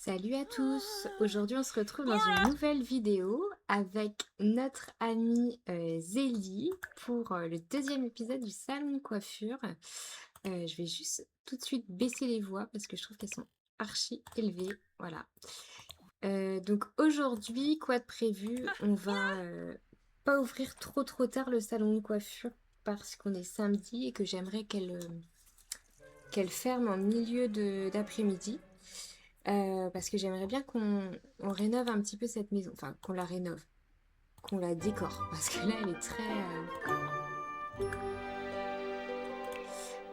Salut à tous! Aujourd'hui on se retrouve dans une nouvelle vidéo avec notre amie Zélie pour le deuxième épisode du salon de coiffure. Je vais juste tout de suite baisser les voix parce que je trouve qu'elles sont archi élevées. Voilà. Donc aujourd'hui, quoi de prévu? On va pas ouvrir trop tard le salon de coiffure parce qu'on est samedi et que j'aimerais qu'elle ferme en milieu d'après-midi. Parce que j'aimerais bien qu'on rénove un petit peu cette maison. Enfin, qu'on la rénove. Qu'on la décore. Parce que là, elle est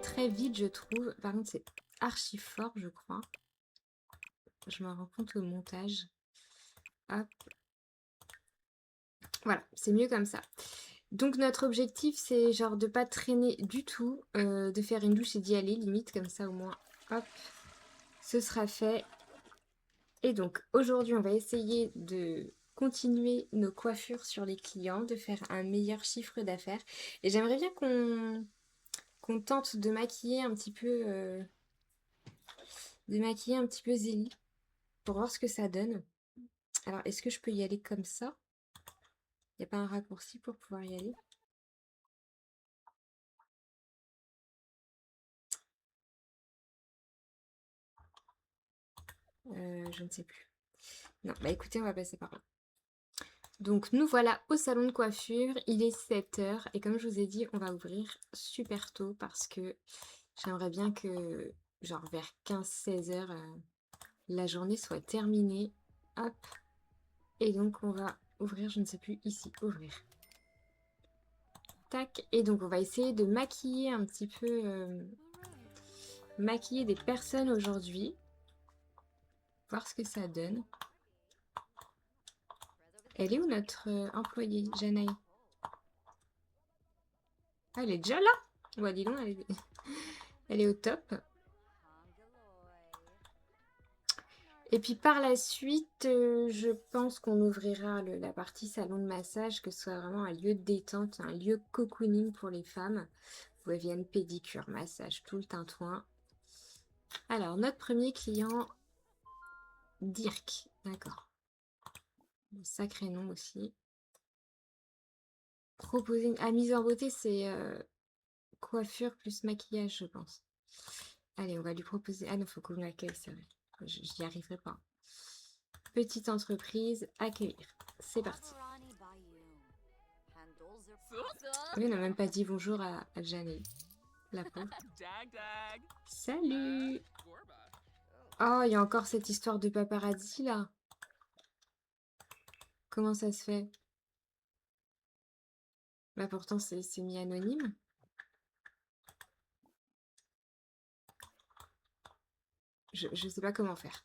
très vide, je trouve. Par contre, c'est archi fort, je crois. Je me rends compte au montage. Hop. Voilà, c'est mieux comme ça. Donc notre objectif, c'est genre de pas traîner du tout. De faire une douche et d'y aller, limite, comme ça au moins. Hop. Ce sera fait. Et donc aujourd'hui, on va essayer de continuer nos coiffures sur les clients, de faire un meilleur chiffre d'affaires. Et j'aimerais bien qu'on tente de maquiller un petit peu Zélie pour voir ce que ça donne. Alors, est-ce que je peux y aller comme ça? Il n'y a pas un raccourci pour pouvoir y aller? Je ne sais plus. Non, bah écoutez, on va passer par là. Donc nous voilà au salon de coiffure, il est 7 h et comme je vous ai dit, on va ouvrir super tôt parce que j'aimerais bien que genre vers 15-16 h la journée soit terminée. Hop. Et donc on va ouvrir, je ne sais plus, ici, ouvrir. Tac. Et donc on va essayer de maquiller un petit peu, maquiller des personnes aujourd'hui. Voir ce que ça donne. Elle est où notre employée, Janaï? Ah, elle est déjà là? Ouais, dis donc, elle est au top. Et puis par la suite, je pense qu'on ouvrira la partie salon de massage, que ce soit vraiment un lieu de détente, un lieu cocooning pour les femmes, où elles viennent pédicure, massage, tout le tintouin. Alors, notre premier client, Dirk, d'accord. Sacré nom aussi. Proposer mise en beauté, c'est coiffure plus maquillage, je pense. Allez, on va lui proposer... Ah non, faut qu'on l'accueille, c'est vrai. J'y arriverai pas. Petite entreprise, accueillir. C'est parti. Oui, on n'a même pas dit bonjour à Janelle. La pauvre. Salut! Oh, il y a encore cette histoire de paparazzi là. Comment ça se fait? Bah pourtant c'est mis anonyme. Je sais pas comment faire.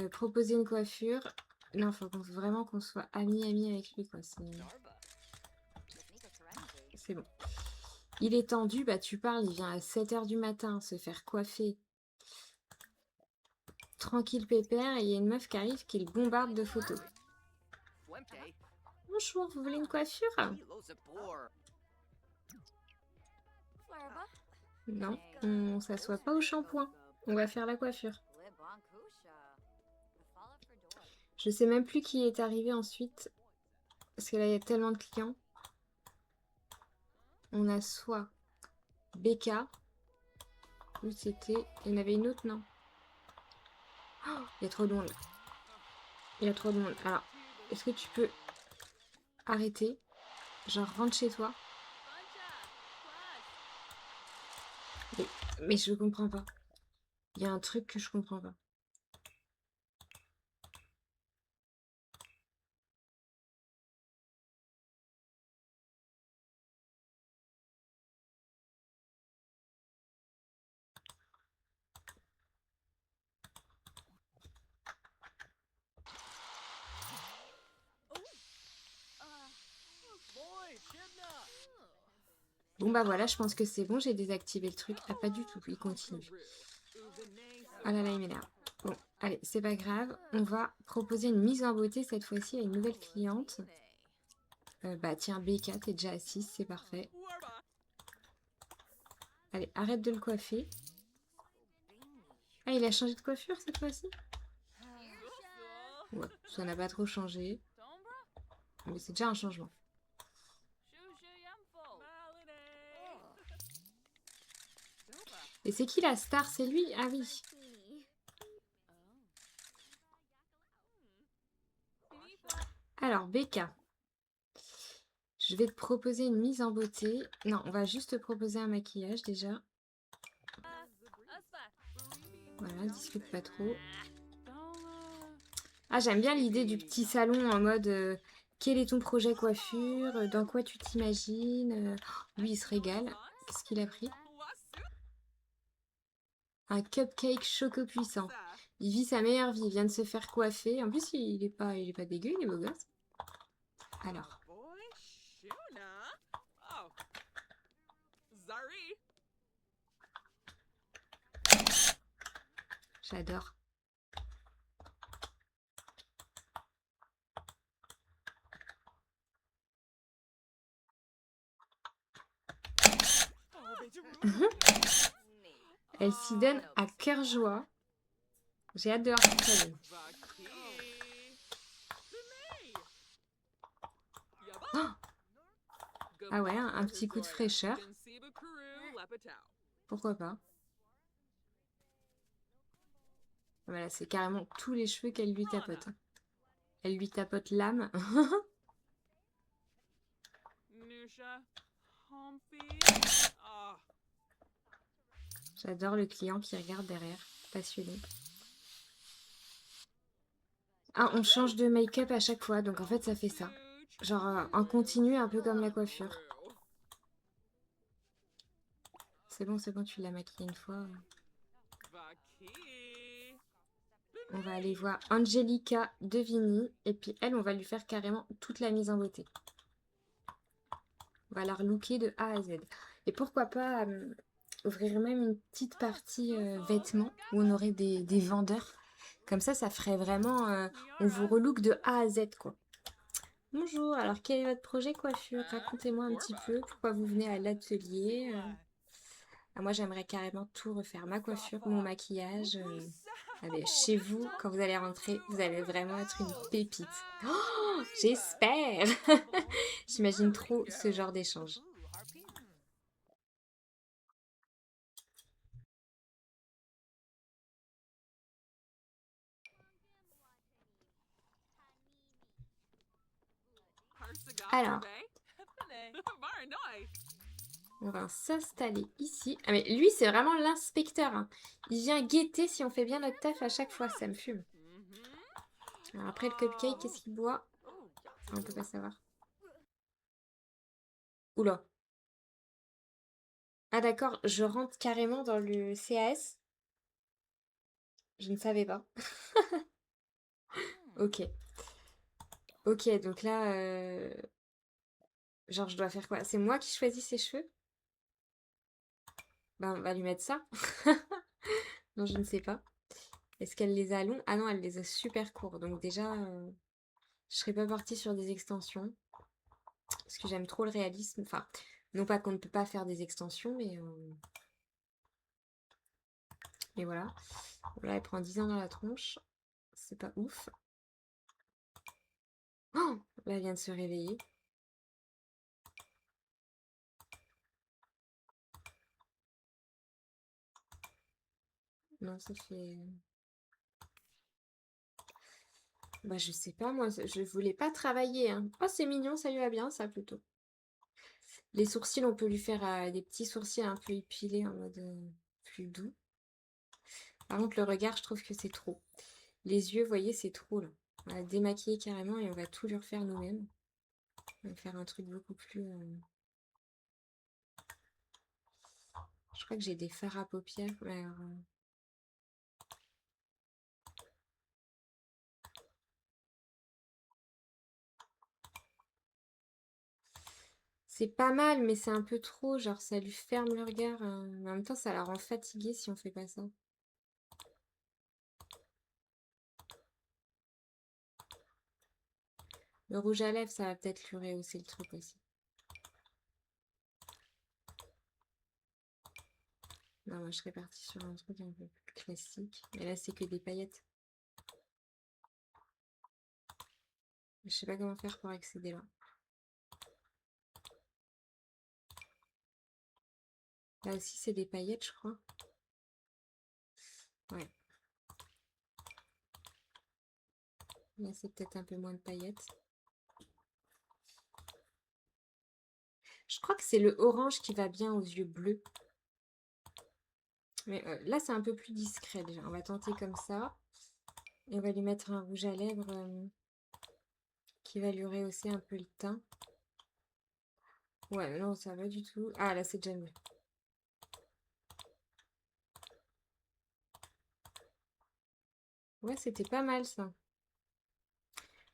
Proposer une coiffure. Non, faut vraiment qu'on soit amis avec lui quoi. C'est bon. Il est tendu, bah tu parles, il vient à 7 h du matin se faire coiffer. Tranquille pépère, et il y a une meuf qui arrive qui le bombarde de photos. Bonjour, vous voulez une coiffure? Non, on s'assoit pas au shampoing. On va faire la coiffure. Je sais même plus qui est arrivé ensuite. Parce que là, il y a tellement de clients. On a soit Becca. Où c'était? Il y en avait une autre, non? Oh, il y a trop de monde. Il y a trop de monde. Alors, est-ce que tu peux arrêter? Genre, rentre chez toi. Mais je comprends pas. Il y a un truc que je comprends pas. Bon bah voilà, je pense que c'est bon, j'ai désactivé le truc. Ah pas du tout, il continue. Ah là là, il m'énerve. Bon, allez, c'est pas grave. On va proposer une mise en beauté cette fois-ci à une nouvelle cliente. Bah tiens, Becca, t'es déjà assise, c'est parfait. Allez, arrête de le coiffer. Ah, il a changé de coiffure cette fois-ci? Ouais, ça n'a pas trop changé. Mais c'est déjà un changement. Et c'est qui la star? C'est lui? Ah oui. Alors, Becca. Je vais te proposer une mise en beauté. Non, on va juste te proposer un maquillage déjà. Voilà, discute pas trop. Ah, j'aime bien l'idée du petit salon en mode quel est ton projet coiffure? Dans quoi tu t'imagines? Lui, il se régale. Qu'est-ce qu'il a pris? Un cupcake choco puissant. Il vit sa meilleure vie, il vient de se faire coiffer. En plus, il est pas dégueu, il est beau gosse. Alors. J'adore. Elle s'y donne à cœur joie. J'ai hâte de voir ce que ça donne. Oh, ah ouais, un petit coup de fraîcheur. Pourquoi pas? Voilà, c'est carrément tous les cheveux qu'elle lui tapote. Elle lui tapote l'âme. J'adore le client qui regarde derrière, passionné. Ah, on change de make-up à chaque fois, donc en fait ça fait ça. Genre en continu, un peu comme la coiffure. C'est bon, tu l'as maquillée une fois. On va aller voir Angelica Devini. Et puis elle, on va lui faire carrément toute la mise en beauté. On va la relooker de A à Z. Et pourquoi pas ouvrir même une petite partie vêtements où on aurait des vendeurs. Comme ça ferait vraiment... on vous relook de A à Z, quoi. Bonjour, alors quel est votre projet coiffure? Racontez-moi un petit peu pourquoi vous venez à l'atelier. Moi, j'aimerais carrément tout refaire. Ma coiffure, mon maquillage. Allez, chez vous, quand vous allez rentrer, vous allez vraiment être une pépite. Oh, j'espère. J'imagine trop ce genre d'échange. Alors, on va s'installer ici. Ah mais lui, c'est vraiment l'inspecteur, hein. Il vient guetter si on fait bien notre taf à chaque fois. Ça me fume. Alors après, le cupcake, qu'est-ce qu'il boit? On peut pas savoir. Oula. Ah d'accord, je rentre carrément dans le CAS. Je ne savais pas. Ok. Ok, donc là, genre, je dois faire quoi? C'est moi qui choisis ses cheveux? Ben, on va lui mettre ça. Non, je ne sais pas. Est-ce qu'elle les a longs? Ah non, elle les a super courts. Donc déjà, je serais pas partie sur des extensions. Parce que j'aime trop le réalisme. Enfin, non pas qu'on ne peut pas faire des extensions, mais voilà. Là, elle prend 10 ans dans la tronche. C'est pas ouf. Oh! Là, elle vient de se réveiller. Non, ça fait... Bah, je sais pas, moi, je voulais pas travailler, hein. Oh, c'est mignon, ça lui va bien, ça, plutôt. Les sourcils, on peut lui faire des petits sourcils un peu épilés en mode plus doux. Par contre, le regard, je trouve que c'est trop. Les yeux, vous voyez, c'est trop, là. On va démaquiller carrément et on va tout lui refaire nous-mêmes. On va faire un truc beaucoup plus... Je crois que j'ai des fards à paupières. Alors, c'est pas mal, mais c'est un peu trop. Genre, ça lui ferme le regard. En même temps, ça la rend fatiguée si on fait pas ça. Le rouge à lèvres, ça va peut-être lui rehausser le truc aussi. Non, moi, je serais partie sur un truc un peu plus classique. Mais là, c'est que des paillettes. Je sais pas comment faire pour accéder là. Là aussi, c'est des paillettes, je crois. Ouais. Là, c'est peut-être un peu moins de paillettes. Je crois que c'est le orange qui va bien aux yeux bleus. Mais là, c'est un peu plus discret déjà. On va tenter comme ça. Et on va lui mettre un rouge à lèvres qui va lui rehausser un peu le teint. Ouais, non, ça va du tout. Ah, là, c'est déjà mieux. Ouais, c'était pas mal ça.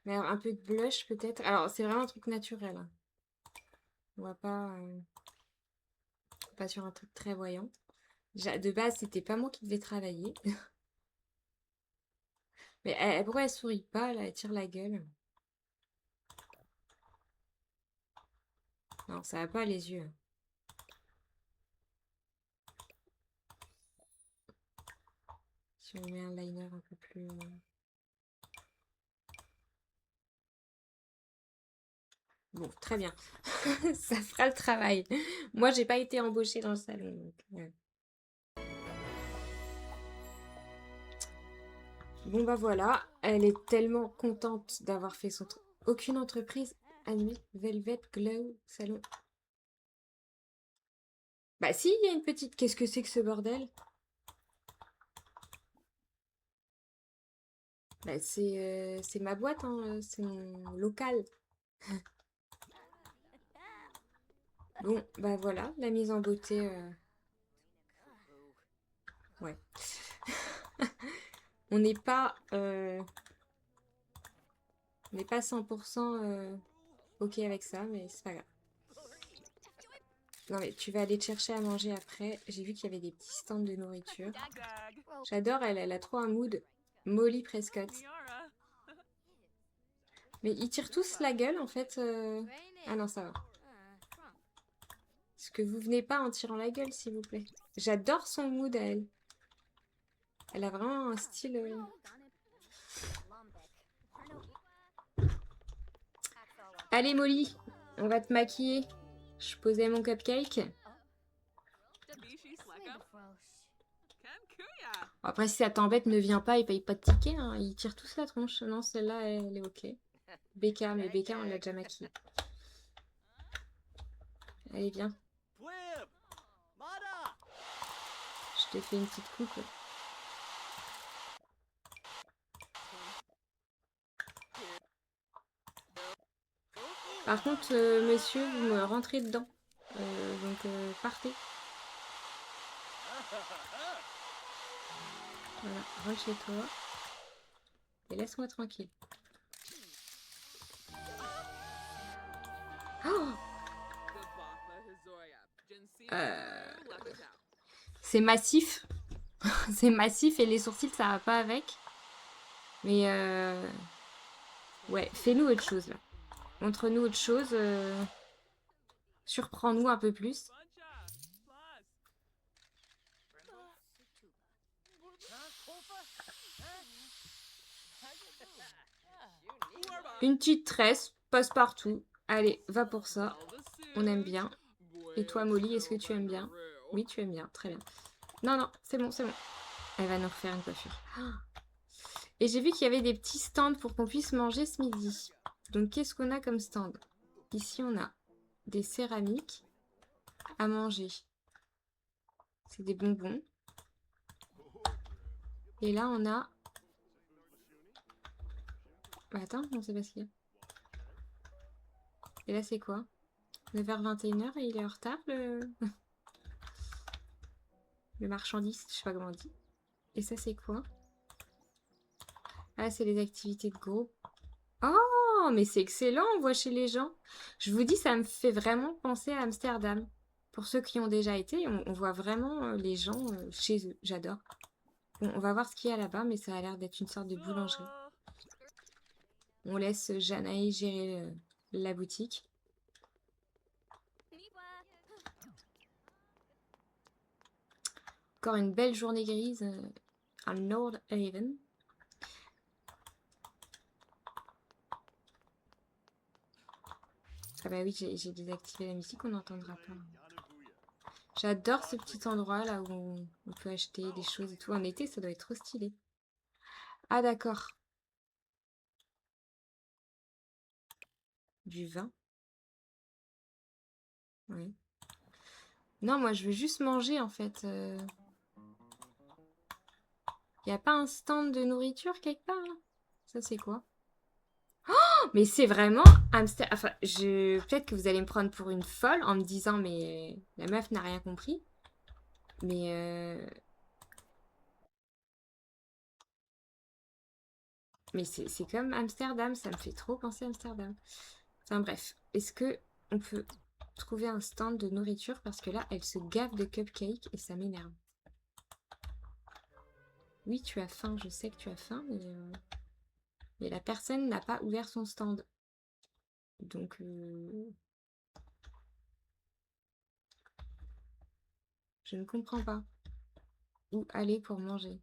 Mais alors, un peu de blush peut-être. Alors, c'est vraiment un truc naturel, hein. On va pas sur un truc très voyant. De base, c'était pas moi qui devais travailler. Mais pourquoi elle sourit pas, là? Elle tire la gueule. Non, ça va pas les yeux. Si on met un liner un peu plus... Bon, très bien. Ça fera le travail. Moi, j'ai pas été embauchée dans le salon. Donc, ouais. Bon, bah voilà. Elle est tellement contente d'avoir fait son truc. Aucune entreprise admet Velvet Glow Salon. Bah si, il y a une petite... Qu'est-ce que c'est que ce bordel? Bah c'est ma boîte, hein. C'est mon local. Bon, bah voilà, la mise en beauté... Ouais. On n'est pas... On n'est pas 100% ok avec ça, mais c'est pas grave. Non mais tu vas aller te chercher à manger après. J'ai vu qu'il y avait des petits stands de nourriture. J'adore, elle a trop un mood. Molly Prescott. Mais ils tirent tous la gueule en fait. Ah non, ça va. Est-ce que vous venez pas en tirant la gueule, s'il vous plaît? J'adore son mood à elle. Elle a vraiment un style... Allez Molly, on va te maquiller. Je posais mon cupcake. Après, si ça t'embête, ne viens pas et paye pas de ticket, hein. Ils tirent tous la tronche. Non, celle-là, elle est ok. Becca, mais Becca, on l'a déjà maquillée. Allez, viens. Je t'ai fait une petite coupe. Par contre, monsieur, vous me rentrez dedans. Donc, partez. Voilà, rentre chez toi. Et laisse-moi tranquille. Oh c'est massif. C'est massif et les sourcils, ça va pas avec. Mais, ouais, fais-nous autre chose, là. Montre-nous autre chose. Surprends-nous un peu plus. Une petite tresse, passe partout. Allez, va pour ça. On aime bien. Et toi, Molly, est-ce que tu aimes bien? Oui, tu aimes bien. Très bien. Non, non, c'est bon, c'est bon. Elle va nous refaire une coiffure. Et j'ai vu qu'il y avait des petits stands pour qu'on puisse manger ce midi. Donc, qu'est-ce qu'on a comme stand? Ici, on a des céramiques à manger. C'est des bonbons. Et là, on a... Bah, attends, on sait pas ce qu'il y a. Et là, c'est quoi? 9h21 et il est en retard, le marchandise, je sais pas comment on dit. Et ça, c'est quoi? Ah, c'est les activités de groupe. Oh, mais c'est excellent, on voit chez les gens. Je vous dis, ça me fait vraiment penser à Amsterdam. Pour ceux qui ont déjà été, on voit vraiment les gens chez eux. J'adore. Bon, on va voir ce qu'il y a là-bas, mais ça a l'air d'être une sorte de boulangerie. On laisse Janaï gérer la boutique. Encore une belle journée grise à Nordhaven. Ah bah oui, j'ai désactivé la musique, on n'entendra pas. J'adore ce petit endroit là où on peut acheter des choses et tout. En été, ça doit être trop stylé. Ah d'accord. Du vin. Oui. Non, moi je veux juste manger en fait. Y a pas un stand de nourriture quelque part là? Ça c'est quoi? Mais c'est vraiment hamster. Enfin, peut-être que vous allez me prendre pour une folle en me disant mais la meuf n'a rien compris. Mais c'est comme Amsterdam, ça me fait trop penser à Amsterdam. Enfin bref, est-ce que on peut trouver un stand de nourriture parce que là, elle se gave de cupcakes et ça m'énerve. Oui, tu as faim, je sais que tu as faim, mais la personne n'a pas ouvert son stand. Donc, je ne comprends pas. Où aller pour manger?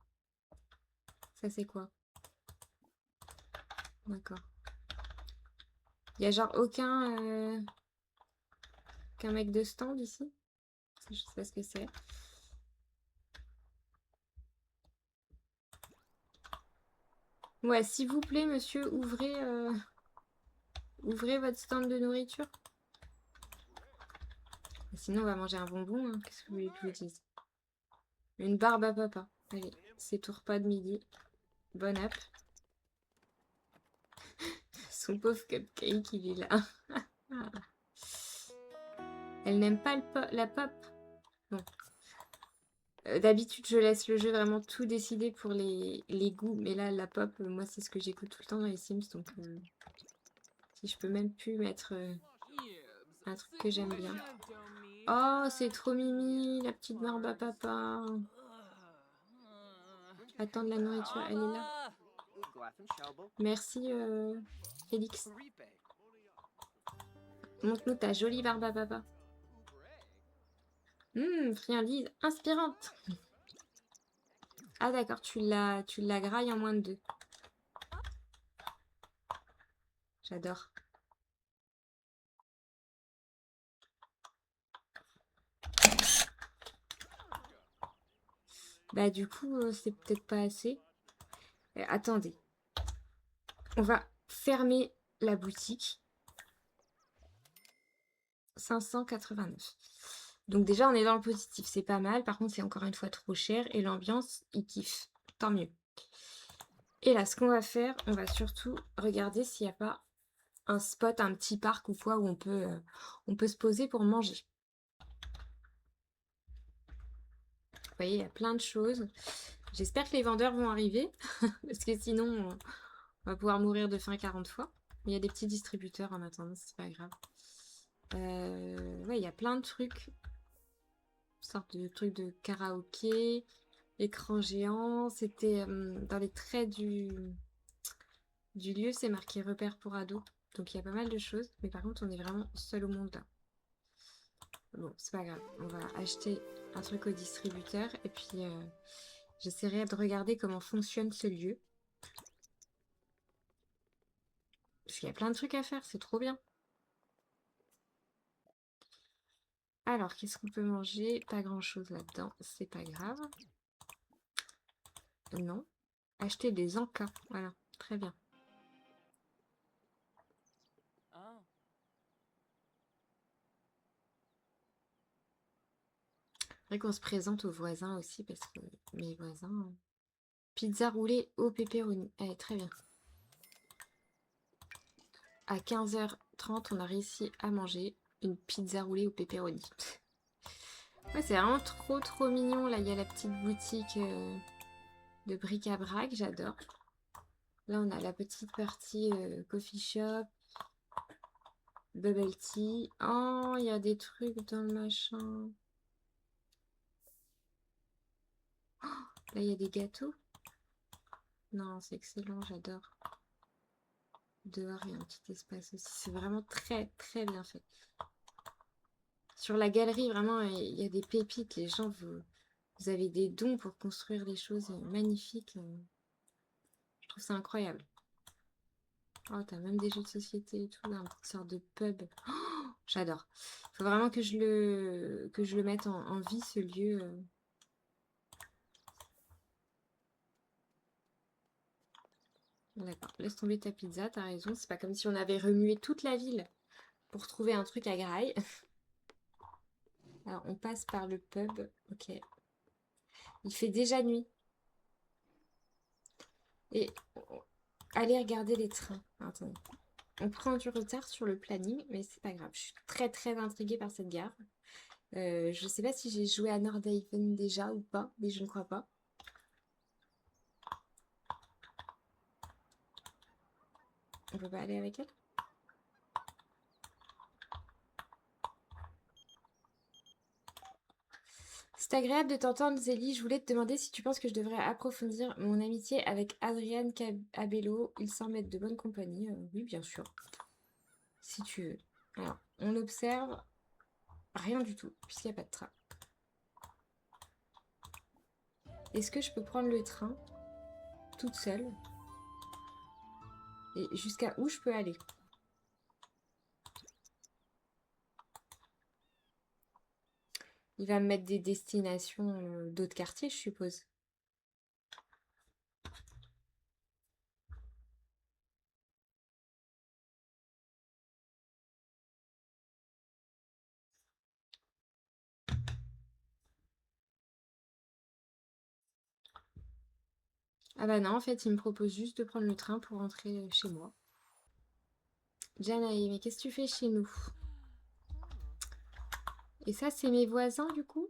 Ça, c'est quoi? D'accord. Il y a genre aucun mec de stand ici? Je sais pas ce que c'est. Ouais, s'il vous plaît, monsieur, ouvrez votre stand de nourriture. Sinon, on va manger un bonbon, hein. Qu'est-ce que vous voulez que je vous dise? Une barbe à papa. Allez, c'est tout repas de midi. Bon app. Son pauvre cupcake, il est là. Elle n'aime pas la pop. Bon. D'habitude, je laisse le jeu vraiment tout décider pour les goûts. Mais là, la pop, moi, c'est ce que j'écoute tout le temps dans les Sims. Donc, si je peux même plus mettre un truc que j'aime bien. Oh, c'est trop mimi, la petite barbe à papa. Attends, de la nourriture, elle est là. Merci, Félix. Montre-nous ta jolie barbe à papa. Friandise inspirante. Ah d'accord, tu la grailles en moins de 2. J'adore. Bah du coup, c'est peut-être pas assez. Attendez. On va fermer la boutique. 589. Donc déjà, on est dans le positif, c'est pas mal. Par contre, c'est encore une fois trop cher. Et l'ambiance, il kiffe. Tant mieux. Et là, ce qu'on va faire, on va surtout regarder s'il n'y a pas un spot, un petit parc ou quoi, où on peut se poser pour manger. Vous voyez, il y a plein de choses. J'espère que les vendeurs vont arriver, parce que sinon, on va pouvoir mourir de faim 40 fois. Il y a des petits distributeurs en attendant, c'est pas grave. Ouais, il y a plein de trucs. Sorte de trucs de karaoké, écran géant. C'était dans les traits du lieu, c'est marqué repère pour ados. Donc il y a pas mal de choses. Mais par contre, on est vraiment seul au monde là. Bon, c'est pas grave. On va acheter un truc au distributeur. Et puis, j'essaierai de regarder comment fonctionne ce lieu. Parce qu'il y a plein de trucs à faire. C'est trop bien. Alors, qu'est-ce qu'on peut manger? Pas grand-chose là-dedans. C'est pas grave. Non. Acheter des encas. Voilà. Très bien. Faudrait qu'on se présente aux voisins aussi parce que mes voisins... Pizza roulée au pepperoni. Allez, très bien. À 15h30, on a réussi à manger une pizza roulée au pepperoni. Ouais, c'est vraiment trop mignon. Là, il y a la petite boutique de bric-à-brac. J'adore. Là, on a la petite partie coffee shop. Bubble tea. Oh, il y a des trucs dans le machin. Là, il y a des gâteaux. Non, c'est excellent, j'adore. Dehors, il y a un petit espace aussi. C'est vraiment très bien fait. Sur la galerie, vraiment, il y a des pépites. Les gens, vous avez des dons pour construire des choses magnifiques. Je trouve ça incroyable. Oh, t'as même des jeux de société et tout, un petit sorte de pub. Oh, j'adore. Faut vraiment que je le mette en vie, ce lieu. D'accord, laisse tomber ta pizza, t'as raison. C'est pas comme si on avait remué toute la ville pour trouver un truc à graille. Alors, on passe par le pub. Ok. Il fait déjà nuit. Et allez regarder les trains. Attendez. On prend du retard sur le planning, mais c'est pas grave. Je suis très très intriguée par cette gare. Je sais pas si j'ai joué à Nordhaven déjà ou pas, mais je ne crois pas. On peut pas aller avec elle? C'est agréable de t'entendre, Zélie. Je voulais te demander si tu penses que je devrais approfondir mon amitié avec Adrian Abello. Il semble être de bonne compagnie. Oui, bien sûr. Si tu veux. Alors, on observe rien du tout, puisqu'il n'y a pas de train. Est-ce que je peux prendre le train toute seule? Et jusqu'à où je peux aller? Il va me mettre des destinations d'autres quartiers, je suppose. Ah bah non, en fait, il me propose juste de prendre le train pour rentrer chez moi. Janae, mais qu'est-ce que tu fais chez nous? Et ça, c'est mes voisins, du coup?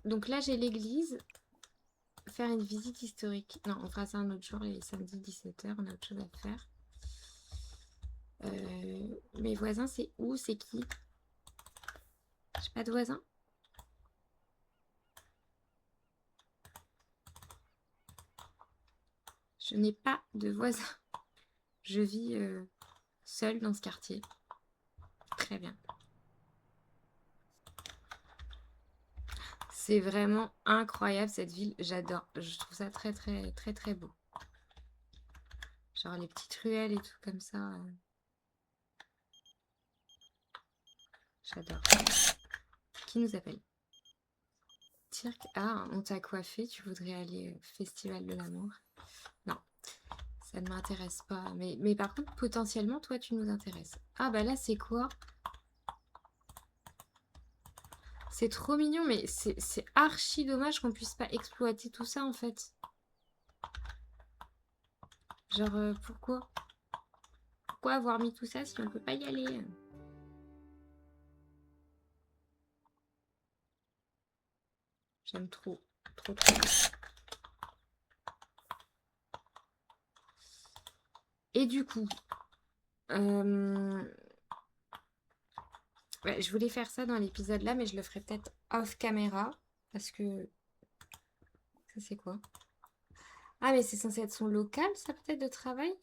Donc là, j'ai l'église. Faire une visite historique. Non, on fera ça un autre jour, il est samedi 17h, on a autre chose à faire. Mes voisins, c'est où? C'est qui? J'ai pas de voisins? Je n'ai pas de voisins. Je vis seule dans ce quartier. Très bien. C'est vraiment incroyable cette ville, j'adore. Je trouve ça très très très très beau. Genre les petites ruelles et tout comme ça. J'adore. Qui nous appelle? Tirk. Ah, on t'a coiffé, tu voudrais aller au Festival de l'amour? Non, ça ne m'intéresse pas. Mais par contre, potentiellement, toi, tu nous intéresses. Ah bah là, c'est quoi? C'est trop mignon, mais c'est archi dommage qu'on puisse pas exploiter tout ça, en fait. Genre, pourquoi? Pourquoi avoir mis tout ça si on peut pas y aller? J'aime trop. Trop, trop. Et du coup, ouais, je voulais faire ça dans l'épisode là, mais je le ferai peut-être off caméra. Parce que... Ça, c'est quoi? Ah, mais c'est censé être son local, ça, peut-être, de travail?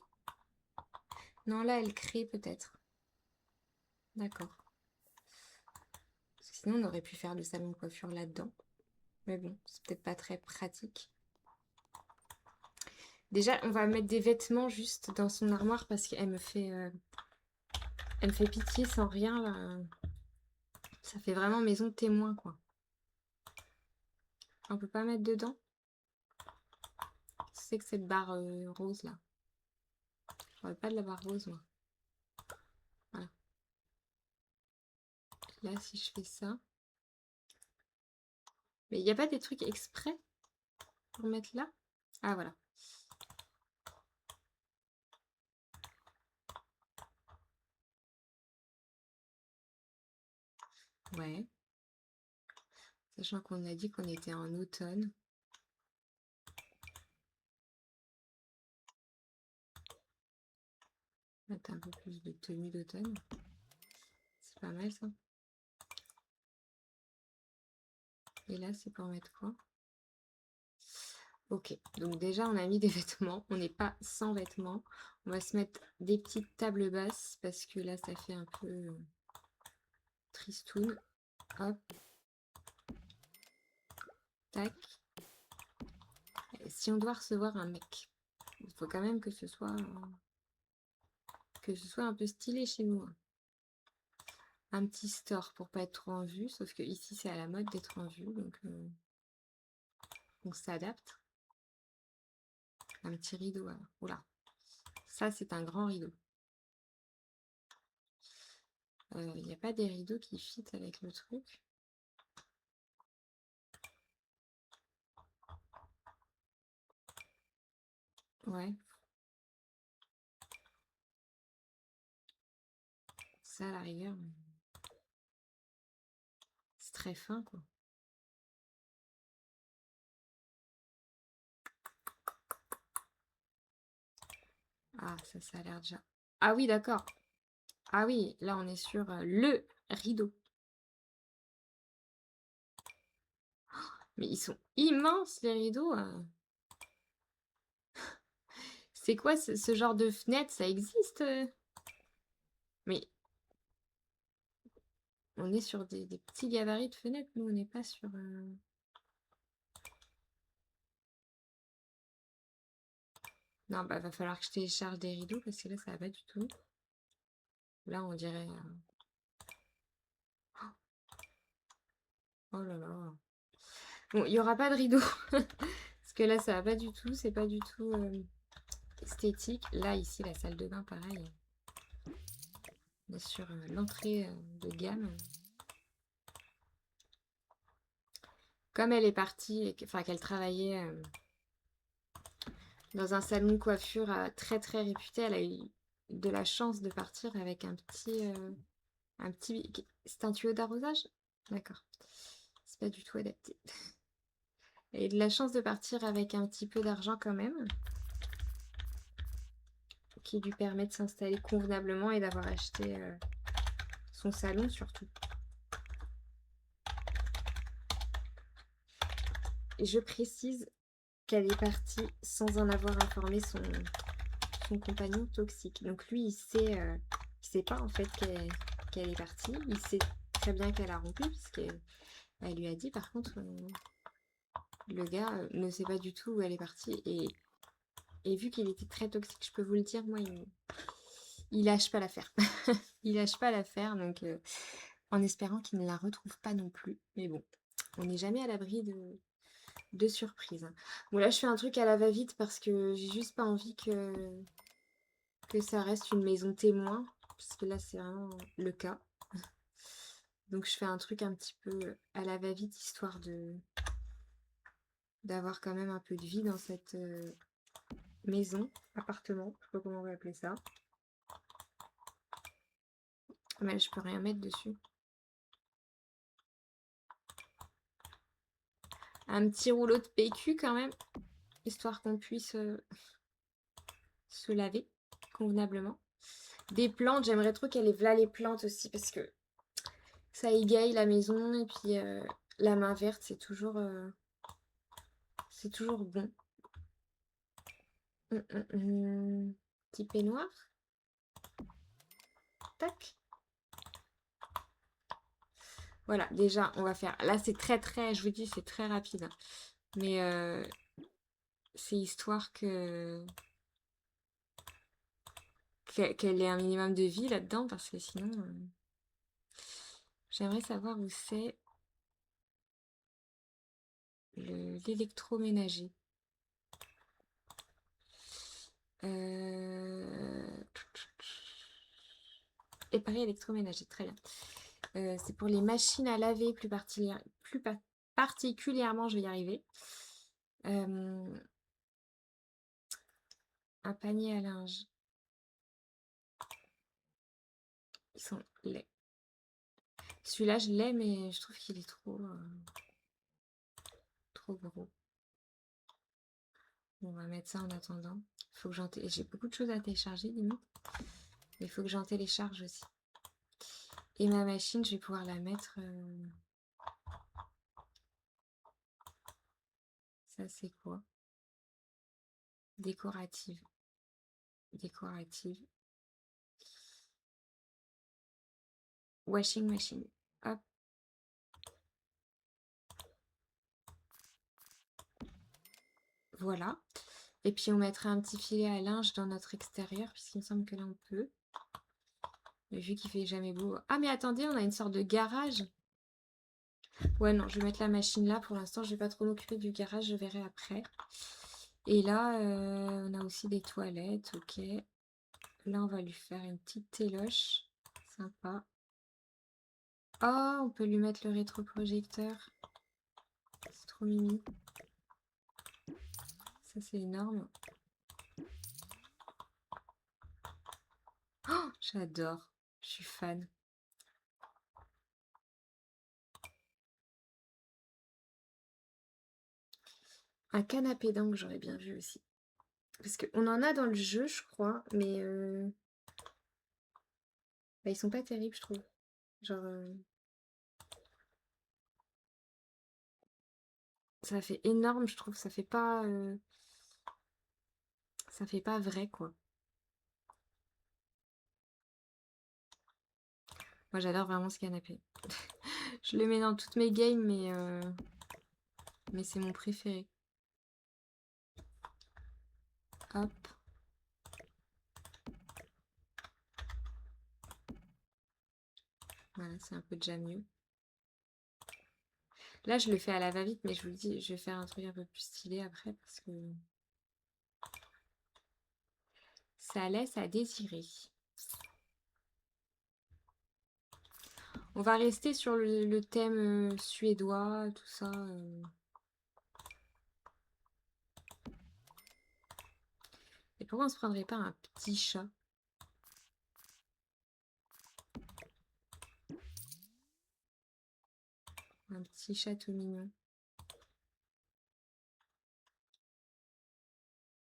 Non, là, elle crée, peut-être. D'accord. Parce que sinon, on aurait pu faire le salon de coiffure là-dedans. Mais bon, c'est peut-être pas très pratique. Déjà, on va mettre des vêtements juste dans son armoire parce qu'elle elle me fait pitié sans rien, là. Ça fait vraiment maison de témoin, quoi. On peut pas mettre dedans? C'est que cette barre rose, là. Je pas de la barre rose, moi. Voilà. Là, si je fais ça... Mais il n'y a pas des trucs exprès pour mettre là? Ah, voilà. Ouais. Sachant qu'on a dit qu'on était en automne. Mettre un peu plus de tenue d'automne. C'est pas mal, ça. Et là, c'est pour mettre quoi? Ok, donc déjà, on a mis des vêtements. On n'est pas sans vêtements. On va se mettre des petites tables basses parce que là, ça fait un peu tristoun. Hop. Tac. Et si on doit recevoir un mec, il faut quand même que ce soit que ce soit un peu stylé chez nous, hein. Un petit store pour pas être trop en vue, sauf que ici c'est à la mode d'être en vue, donc on s'adapte. Un petit rideau, alors. Oula, ça c'est un grand rideau. Il n'y a pas des rideaux qui fit avec le truc. Ouais. Ça à la rigueur, c'est très fin quoi. Ah, ça a l'air déjà. Ah oui, d'accord. Ah oui, là on est sur le rideau. Mais ils sont immenses les rideaux. C'est quoi ce genre de fenêtre? Ça existe? Mais on est sur des petits gabarits de fenêtres, nous on n'est pas sur... Non, bah va falloir que je télécharge des rideaux parce que là ça va pas du tout. Là on dirait... Oh là là. Bon, il n'y aura pas de rideau. Parce que là ça va pas du tout, c'est pas du tout esthétique. Là ici la salle de bain pareil. On est sur l'entrée de gamme. Comme elle est partie, enfin qu'elle travaillait dans un salon de coiffure très très réputé, elle a eu de la chance de partir avec un petit... C'est un tuyau d'arrosage? D'accord. C'est pas du tout adapté. Elle a eu de la chance de partir avec un petit peu d'argent quand même, qui lui permet de s'installer convenablement et d'avoir acheté son salon surtout. Et je précise qu'elle est partie sans en avoir informé son compagnon toxique. Donc lui, il sait pas en fait qu'elle est partie. Il sait très bien qu'elle a rompu, puisqu'elle lui a dit. Par contre, le gars ne sait pas du tout où elle est partie. Et vu qu'il était très toxique, je peux vous le dire, moi, il lâche pas l'affaire. Il lâche pas l'affaire, donc en espérant qu'il ne la retrouve pas non plus. Mais bon, on n'est jamais à l'abri de surprises. Bon, là, je fais un truc à la va-vite parce que j'ai juste pas envie que ça reste une maison témoin, parce que là, c'est vraiment le cas. Donc, je fais un truc un petit peu à la va-vite, histoire d'avoir quand même un peu de vie dans cette maison, appartement, je sais pas comment on va appeler ça. Mais je peux rien mettre dessus. Un petit rouleau de PQ quand même, histoire qu'on puisse se laver convenablement. Des plantes, j'aimerais trop qu'elle ait là les plantes aussi, parce que ça égaye la maison, et puis la main verte, c'est toujours bon. Petit peignoir. Tac. Voilà, déjà, on va faire... Là, c'est très, très... Je vous dis, c'est très rapide, hein. Mais c'est histoire qu'elle ait un minimum de vie là-dedans, parce que sinon... J'aimerais savoir où c'est l'électroménager. Épargne électroménager, très bien. C'est pour les machines à laver plus particulièrement, je vais y arriver. Un panier à linge. Ils sont laids. Celui-là, je l'ai, mais je trouve qu'il est trop gros. On va mettre ça en attendant. Faut que j'ai beaucoup de choses à télécharger, limite. Mais il faut que j'en télécharge aussi. Et ma machine, je vais pouvoir la mettre... Ça, c'est quoi? Décorative. Décorative. Washing machine. Hop. Voilà. Et puis on mettra un petit filet à linge dans notre extérieur, puisqu'il me semble que là on peut. Mais vu qu'il fait jamais beau. Ah, mais attendez, on a une sorte de garage. Ouais, non, je vais mettre la machine là. Pour l'instant, je vais pas trop m'occuper du garage, je verrai après. Et là, on a aussi des toilettes, ok. Là, on va lui faire une petite téloche. Sympa. Oh, on peut lui mettre le rétroprojecteur. C'est trop mimi. Ça, c'est énorme. Oh, j'adore. Je suis fan. Un canapé d'angle, j'aurais bien vu aussi. Parce qu'on en a dans le jeu, je crois, mais bah, ils sont pas terribles, je trouve. Genre, ça fait énorme, je trouve. Ça fait pas vrai, quoi. Moi, j'adore vraiment ce canapé. Je le mets dans toutes mes games, mais c'est mon préféré. Hop. Voilà, c'est un peu déjà mieux. Là, je le fais à la va-vite, mais je vous le dis, je vais faire un truc un peu plus stylé après parce que ça laisse à désirer. On va rester sur le thème suédois, tout ça. Et pourquoi on se prendrait pas un petit chat? Un petit chat tout mignon.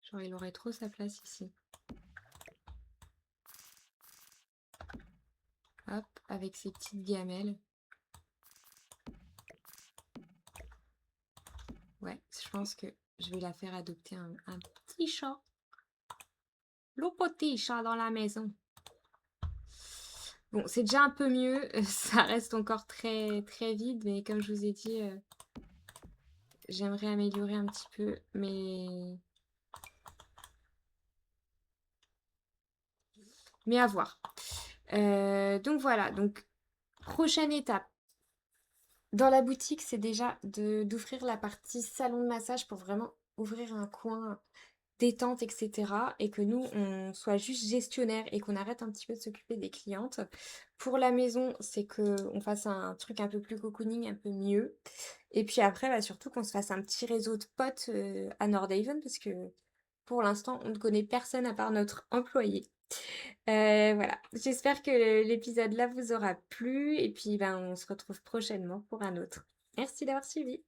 Genre, il aurait trop sa place ici. Hop, avec ses petites gamelles. Ouais, je pense que je vais la faire adopter un petit chat. Le petit chat dans la maison. Bon, c'est déjà un peu mieux. Ça reste encore très, très vide, mais comme je vous ai dit, j'aimerais améliorer un petit peu, mais à voir. Donc voilà, donc prochaine étape. Dans la boutique, c'est déjà d'ouvrir la partie salon de massage pour vraiment ouvrir un coin détente, etc. Et que nous, on soit juste gestionnaire et qu'on arrête un petit peu de s'occuper des clientes. Pour la maison, c'est qu'on fasse un truc un peu plus cocooning, un peu mieux. Et puis après, bah, surtout qu'on se fasse un petit réseau de potes à Nordhaven parce que pour l'instant, on ne connaît personne à part notre employé. Voilà, j'espère que l'épisode là vous aura plu et puis ben, on se retrouve prochainement pour un autre. Merci d'avoir suivi.